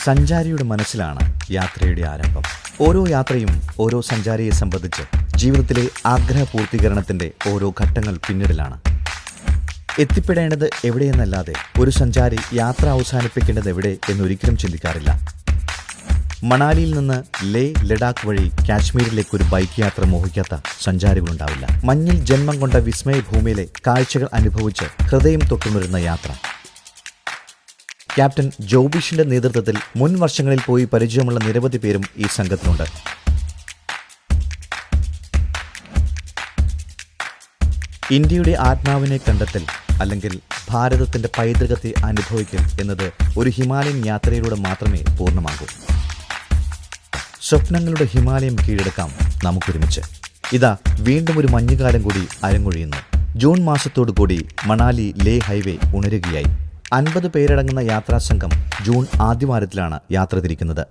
സഞ്ചാരിയുടെ മനസ്സിലാണ് യാത്രയുടെ ആരംഭം. ഓരോ യാത്രയും ഓരോ സഞ്ചാരിയെ സംബന്ധിച്ച് ജീവിതത്തിലെ ആഗ്രഹ പൂർത്തീകരണത്തിന്റെ ഓരോ ഘട്ടങ്ങൾ പിന്നിടലാണ്. എത്തിപ്പെടേണ്ടത് എവിടെയെന്നല്ലാതെ ഒരു സഞ്ചാരി യാത്ര അവസാനിപ്പിക്കേണ്ടത് എവിടെ എന്നൊരിക്കലും ചിന്തിക്കാറില്ല. മണാലിയിൽ നിന്ന് ലേ ലഡാക്ക് വഴി കാശ്മീരിലേക്ക് ഒരു ബൈക്ക് യാത്ര മോഹിക്കാത്ത സഞ്ചാരികളുണ്ടാവില്ല. മഞ്ഞിൽ ജന്മം കൊണ്ട വിസ്മയ ഭൂമിയിലെ കാഴ്ചകൾ അനുഭവിച്ച് ഹൃദയം തൊട്ടുണരുന്ന യാത്ര. ക്യാപ്റ്റൻ ജോബിഷിന്റെ നേതൃത്വത്തിൽ മുൻ വർഷങ്ങളിൽ പോയി പരിചയമുള്ള നിരവധി പേരും ഈ സംഘത്തിലുണ്ട്. ഇന്ത്യയുടെ ആത്മാവിനെ കണ്ടെത്തൽ അല്ലെങ്കിൽ ഭാരതത്തിന്റെ പൈതൃകത്തെ അനുഭവിക്കൽ എന്നത് ഒരു ഹിമാലയൻ യാത്രയിലൂടെ മാത്രമേ പൂർണ്ണമാകൂ. സ്വപ്നങ്ങളുടെ ഹിമാലയം കീഴടക്കാം നമുക്കൊരുമിച്ച്. ഇതാ വീണ്ടും ഒരു മഞ്ഞുകാലം കൂടി അരങ്ങൊഴിയുന്നു. ജൂൺ മാസത്തോടു കൂടി മണാലി ലേ ഹൈവേ ഉണരുകയായി. 50 പേരടങ്ങുന്ന യാത്രാസംഘം ജൂൺ ആദ്യവാരത്തിലാണ് യാത്ര തിരിക്കുന്നത്.